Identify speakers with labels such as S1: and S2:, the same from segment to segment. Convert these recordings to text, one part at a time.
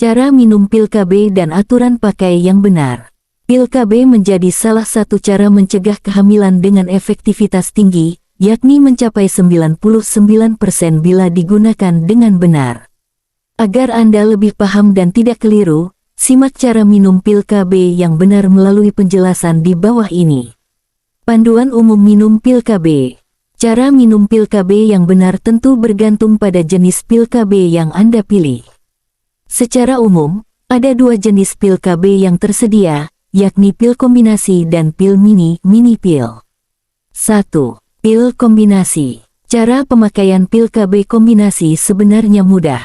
S1: Cara minum pil KB dan aturan pakai yang benar. Pil KB menjadi salah satu cara mencegah kehamilan dengan efektivitas tinggi, yakni mencapai 99% bila digunakan dengan benar. Agar Anda lebih paham dan tidak keliru, simak cara minum pil KB yang benar melalui penjelasan di bawah ini. Panduan umum minum pil KB. Cara minum pil KB yang benar tentu bergantung pada jenis pil KB yang Anda pilih. Secara umum, ada dua jenis pil KB yang tersedia, yakni pil kombinasi dan pil mini pil. 1. Pil kombinasi. Cara pemakaian pil KB kombinasi sebenarnya mudah.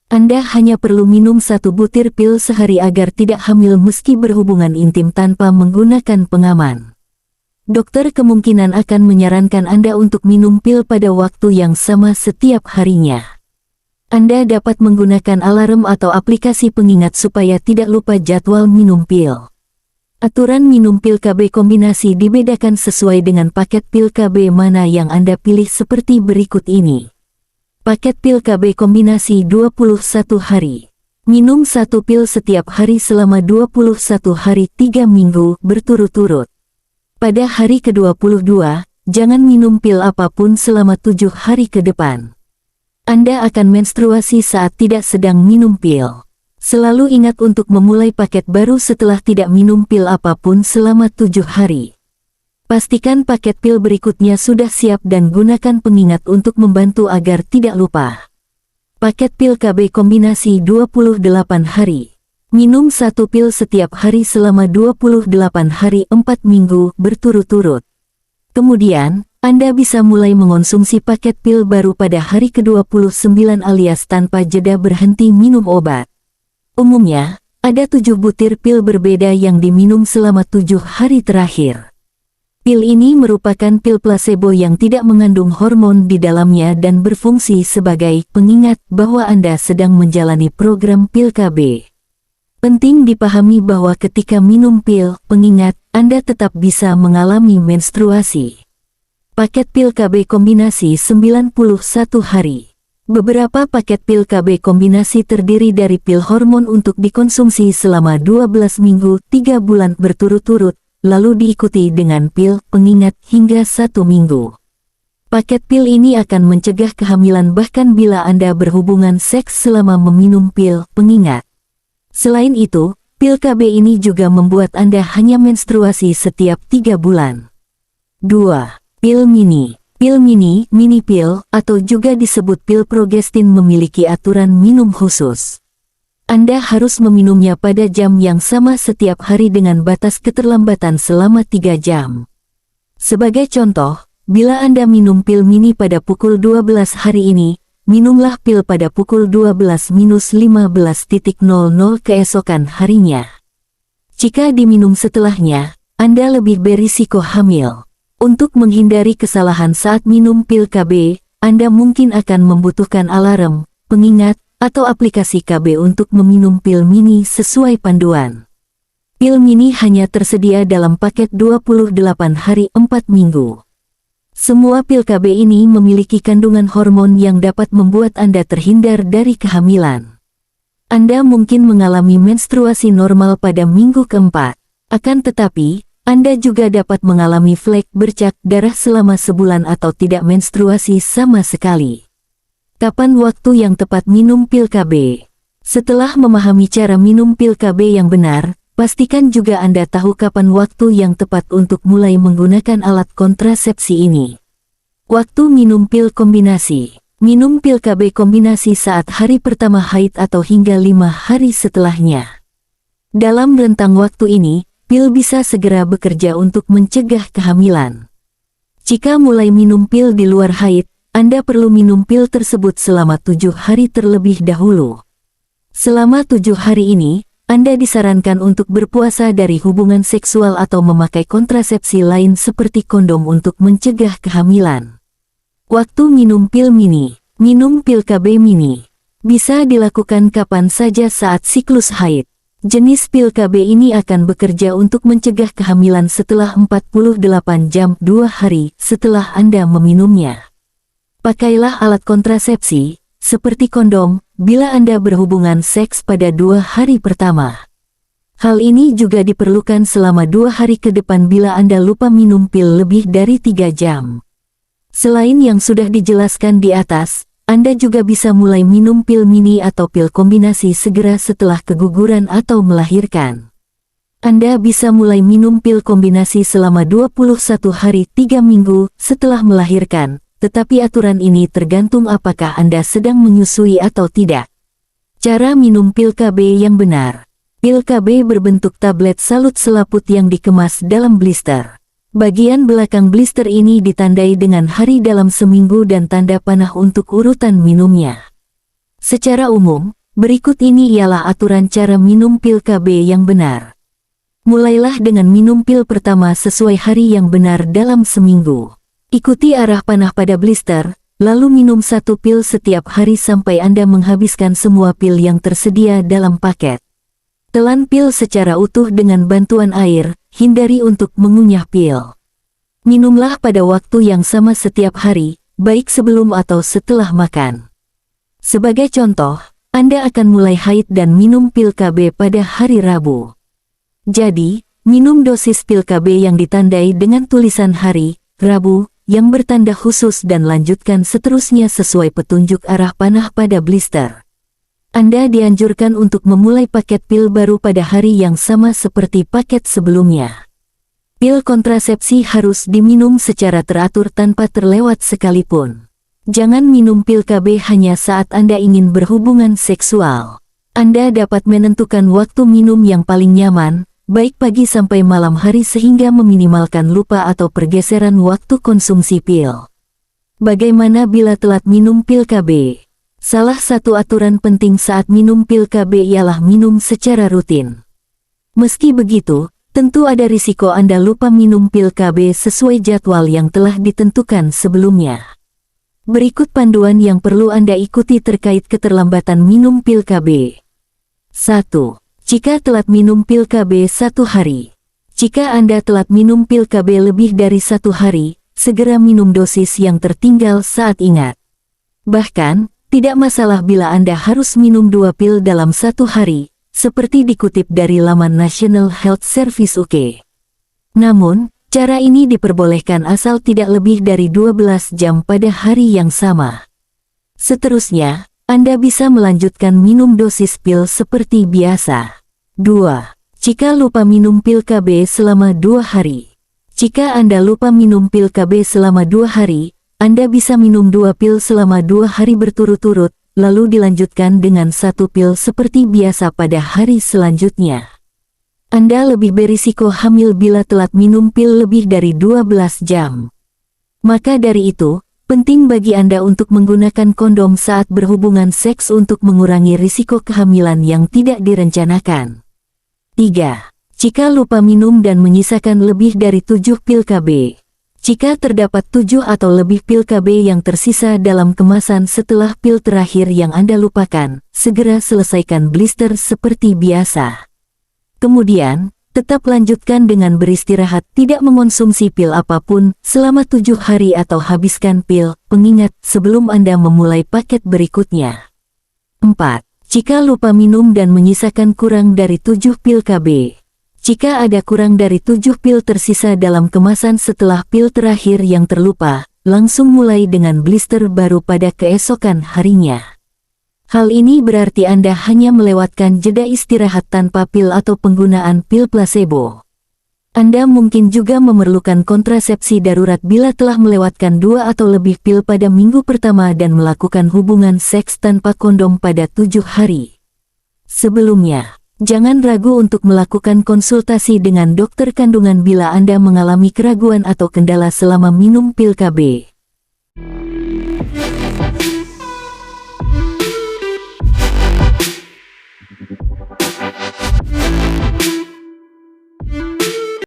S1: Anda hanya perlu minum 1 butir pil sehari agar tidak hamil meski berhubungan intim tanpa menggunakan pengaman. Dokter kemungkinan akan menyarankan Anda untuk minum pil pada waktu yang sama setiap harinya. Anda dapat menggunakan alarm atau aplikasi pengingat supaya tidak lupa jadwal minum pil. Aturan minum pil KB kombinasi dibedakan sesuai dengan paket pil KB mana yang Anda pilih seperti berikut ini. Paket pil KB kombinasi 21 hari. Minum 1 pil setiap hari selama 21 hari 3 minggu berturut-turut. Pada hari ke-22, jangan minum pil apapun selama 7 hari ke depan. Anda akan menstruasi saat tidak sedang minum pil. Selalu ingat untuk memulai paket baru setelah tidak minum pil apapun selama 7 hari. Pastikan paket pil berikutnya sudah siap dan gunakan pengingat untuk membantu agar tidak lupa. Paket pil KB kombinasi 28 hari. Minum 1 pil setiap hari selama 28 hari 4 minggu berturut-turut. Kemudian, Anda bisa mulai mengonsumsi paket pil baru pada hari ke-29 alias tanpa jeda berhenti minum obat. Umumnya, ada 7 butir pil berbeda yang diminum selama 7 hari terakhir. Pil ini merupakan pil placebo yang tidak mengandung hormon di dalamnya dan berfungsi sebagai pengingat bahwa Anda sedang menjalani program pil KB. Penting dipahami bahwa ketika minum pil pengingat, Anda tetap bisa mengalami menstruasi. Paket pil KB kombinasi 91 hari. Beberapa paket pil KB kombinasi terdiri dari pil hormon untuk dikonsumsi selama 12 minggu 3 bulan berturut-turut, lalu diikuti dengan pil pengingat hingga 1 minggu. Paket pil ini akan mencegah kehamilan bahkan bila Anda berhubungan seks selama meminum pil pengingat. Selain itu, pil KB ini juga membuat Anda hanya menstruasi setiap 3 bulan. 2. Pil mini. Pil mini pil, atau juga disebut pil progestin memiliki aturan minum khusus. Anda harus meminumnya pada jam yang sama setiap hari dengan batas keterlambatan selama 3 jam. Sebagai contoh, bila Anda minum pil mini pada pukul 12 hari ini, minumlah pil pada pukul 12-15.00 keesokan harinya. Jika diminum setelahnya, Anda lebih berisiko hamil. Untuk menghindari kesalahan saat minum pil KB, Anda mungkin akan membutuhkan alarm, pengingat, atau aplikasi KB untuk meminum pil mini sesuai panduan. Pil mini hanya tersedia dalam paket 28 hari 4 minggu. Semua pil KB ini memiliki kandungan hormon yang dapat membuat Anda terhindar dari kehamilan. Anda mungkin mengalami menstruasi normal pada minggu keempat. Akan tetapi, Anda juga dapat mengalami flek bercak darah selama sebulan atau tidak menstruasi sama sekali. Kapan waktu yang tepat minum pil KB? Setelah memahami cara minum pil KB yang benar, pastikan juga Anda tahu kapan waktu yang tepat untuk mulai menggunakan alat kontrasepsi ini. Waktu minum pil kombinasi. Minum pil KB kombinasi saat hari pertama haid atau hingga 5 hari setelahnya. Dalam rentang waktu ini, pil bisa segera bekerja untuk mencegah kehamilan. Jika mulai minum pil di luar haid, Anda perlu minum pil tersebut selama 7 hari terlebih dahulu. Selama 7 hari ini, Anda disarankan untuk berpuasa dari hubungan seksual atau memakai kontrasepsi lain seperti kondom untuk mencegah kehamilan. Waktu minum pil mini. Minum pil KB mini bisa dilakukan kapan saja saat siklus haid. Jenis pil KB ini akan bekerja untuk mencegah kehamilan setelah 48 jam 2 hari setelah Anda meminumnya. Pakailah alat kontrasepsi, seperti kondom, bila Anda berhubungan seks pada 2 hari pertama. Hal ini juga diperlukan selama 2 hari ke depan bila Anda lupa minum pil lebih dari 3 jam. Selain yang sudah dijelaskan di atas, Anda juga bisa mulai minum pil mini atau pil kombinasi segera setelah keguguran atau melahirkan. Anda bisa mulai minum pil kombinasi selama 21 hari 3 minggu setelah melahirkan, tetapi aturan ini tergantung apakah Anda sedang menyusui atau tidak. Cara minum pil KB yang benar. Pil KB berbentuk tablet salut selaput yang dikemas dalam blister. Bagian belakang blister ini ditandai dengan hari dalam seminggu dan tanda panah untuk urutan minumnya. Secara umum, berikut ini ialah aturan cara minum pil KB yang benar. Mulailah dengan minum pil pertama sesuai hari yang benar dalam seminggu. Ikuti arah panah pada blister, lalu minum 1 pil setiap hari sampai Anda menghabiskan semua pil yang tersedia dalam paket. Telan pil secara utuh dengan bantuan air, hindari untuk mengunyah pil. Minumlah pada waktu yang sama setiap hari, baik sebelum atau setelah makan. Sebagai contoh, Anda akan mulai haid dan minum pil KB pada hari Rabu. Jadi, minum dosis pil KB yang ditandai dengan tulisan hari, Rabu, yang bertanda khusus dan lanjutkan seterusnya sesuai petunjuk arah panah pada blister. Anda dianjurkan untuk memulai paket pil baru pada hari yang sama seperti paket sebelumnya. Pil kontrasepsi harus diminum secara teratur tanpa terlewat sekalipun. Jangan minum pil KB hanya saat Anda ingin berhubungan seksual. Anda dapat menentukan waktu minum yang paling nyaman, baik pagi sampai malam hari sehingga meminimalkan lupa atau pergeseran waktu konsumsi pil. Bagaimana bila telat minum pil KB? Salah satu aturan penting saat minum pil KB ialah minum secara rutin. Meski begitu, tentu ada risiko Anda lupa minum pil KB sesuai jadwal yang telah ditentukan sebelumnya. Berikut panduan yang perlu Anda ikuti terkait keterlambatan minum pil KB. 1. Jika telat minum pil KB 1 hari. Jika Anda telat minum pil KB lebih dari 1 hari, segera minum dosis yang tertinggal saat ingat. Bahkan, tidak masalah bila Anda harus minum 2 pil dalam 1 hari, seperti dikutip dari laman National Health Service UK. Namun, cara ini diperbolehkan asal tidak lebih dari 12 jam pada hari yang sama. Seterusnya, Anda bisa melanjutkan minum dosis pil seperti biasa. 2. Jika lupa minum pil KB selama 2 hari. Jika Anda lupa minum pil KB selama 2 hari, Anda bisa minum 2 pil selama 2 hari berturut-turut, lalu dilanjutkan dengan 1 pil seperti biasa pada hari selanjutnya. Anda lebih berisiko hamil bila telat minum pil lebih dari 12 jam. Maka dari itu, penting bagi Anda untuk menggunakan kondom saat berhubungan seks untuk mengurangi risiko kehamilan yang tidak direncanakan. 3. Jika lupa minum dan menyisakan lebih dari 7 pil KB. Jika terdapat 7 atau lebih pil KB yang tersisa dalam kemasan setelah pil terakhir yang Anda lupakan, segera selesaikan blister seperti biasa. Kemudian, tetap lanjutkan dengan beristirahat, tidak mengonsumsi pil apapun selama 7 hari atau habiskan pil pengingat sebelum Anda memulai paket berikutnya. 4. Jika lupa minum dan menyisakan kurang dari 7 pil KB. Jika ada kurang dari 7 pil tersisa dalam kemasan setelah pil terakhir yang terlupa, langsung mulai dengan blister baru pada keesokan harinya. Hal ini berarti Anda hanya melewatkan jeda istirahat tanpa pil atau penggunaan pil placebo. Anda mungkin juga memerlukan kontrasepsi darurat bila telah melewatkan 2 atau lebih pil pada minggu pertama dan melakukan hubungan seks tanpa kondom pada 7 hari. Sebelumnya, jangan ragu untuk melakukan konsultasi dengan dokter kandungan bila Anda mengalami keraguan atau kendala selama minum pil KB.